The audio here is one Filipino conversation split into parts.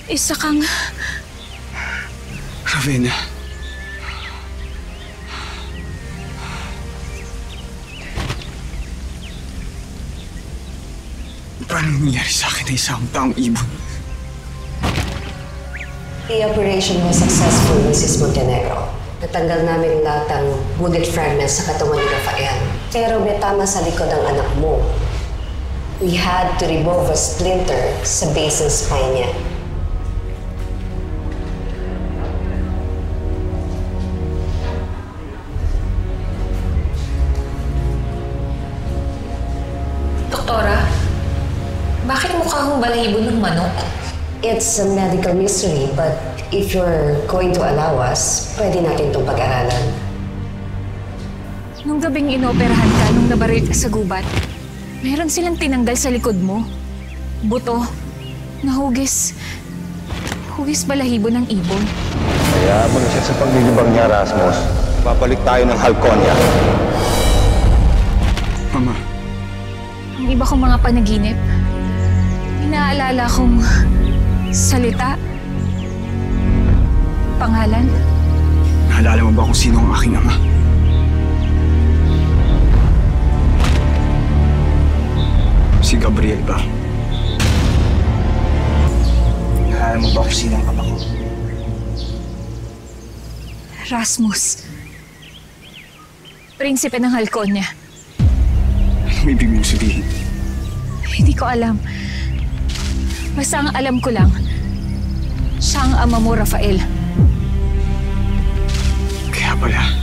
Isa kang... Ravenna. Paano nangyari sa akin na isang taong ibon? The operation was successful, Mrs. Montenegro. Natanggal namin lahat ng bullet fragments sa katawan ni Rafael. Pero may tama sa likod ang anak mo. We had to remove a splinter sa base ng spine niya. Doktora, bakit mukha kong balahibo ng manok? It's a medical mystery, but if you're going to allow us, pwede natin itong pag-aralan. Nung gabing inoperahan ka, nung nabaril ka sa gubat, meron silang tinanggal sa likod mo. Buto, nahugis. Hugis balahibo ng ibon. Kaya mo na siya sa paglilibang niya, Rasmus. Papalik tayo ng Halconia. Mama. Ang iba kong mga panaginip, inaalala kong salita, pangalan. Naalala mo ba kung sino ang aking ama? Si Gabriel ba? Naalala mo ba kung sino ang ama ko? Rasmus. Prinsipe ng Halconia. Anong ibig mong sabihin? Hindi ko alam. Basta ang alam ko lang, siya ang ama mo, Rafael. Kaya pala,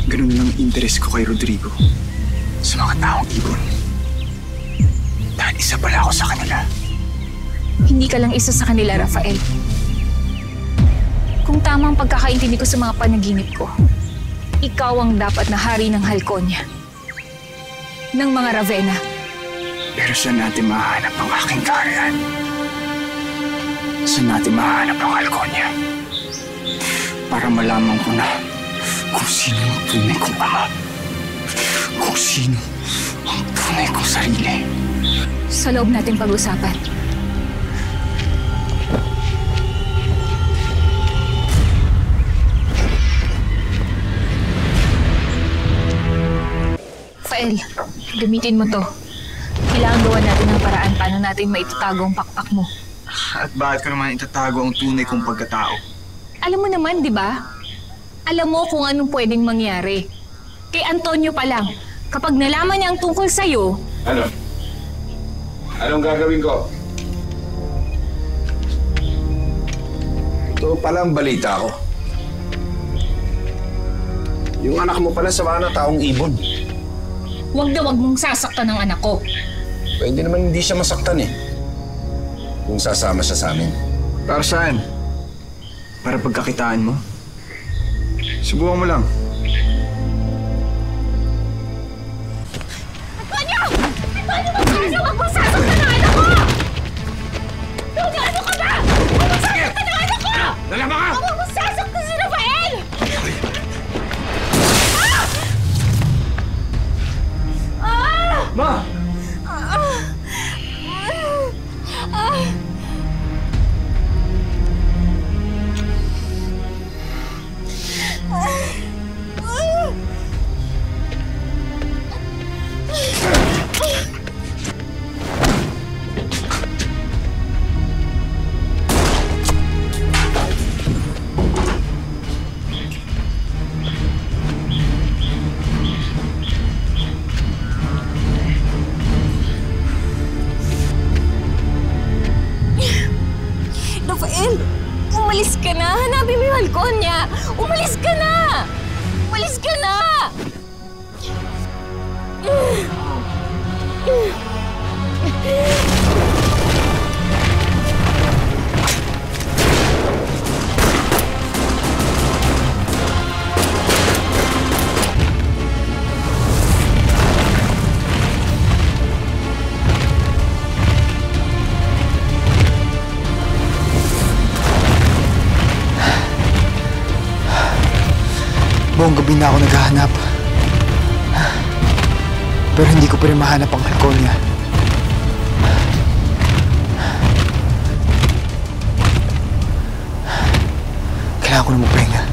ganun lang ang interes ko kay Rodrigo sa mga taong ibon. Dahil isa pala ako sa kanila. Hindi ka lang isa sa kanila, Rafael. Kung tama ang pagkakaintindi ko sa mga panaginip ko, ikaw ang dapat na hari ng Halconia. Ng mga Ravenna. Pero saan natin mahanap ang aking kaharian? Saan natin mahanap ang Halconia? Para malaman ko na kung sino ang tunay kong ama. Kung sino ang tunay kong sarili. Sa loob natin pag-usapan. Rafael, gamitin mo to. Kailangan gawa natin ng paraan paano natin maitatago ang pakpak mo. At bakit ko naman itatago ang tunay kong pagkatao? Alam mo naman, di ba? Alam mo kung anong pwedeng mangyari. Kay Antonio pa lang, kapag nalaman niya ang tungkol sa'yo... Ano? Anong gagawin ko? Ito palang balita ko. Yung anak mo pala sa mga taong ibon. Huwag na huwag mong sasaktan ng anak ko. Pwede naman hindi siya masaktan eh. Kung sasama siya sa amin. Para saan? Para pagkakitaan mo? Subukan mo lang. Antonio! Antonio, magkano? Huwag mong sasaktan ng anak ko! Antonio, ano ka ba? Huwag mong sasaktan ng anak ko! Lalama ka! Huwag mong sasaktan si Rafael! Ma! Rafael, umalis ka na. Hanapin mo yung Halconia. Umalis ka na! Umalis ka na! Buong gabi na ako naghahanap. Pero hindi ko pa rin mahanap ang Halconia. ko na magpahinga.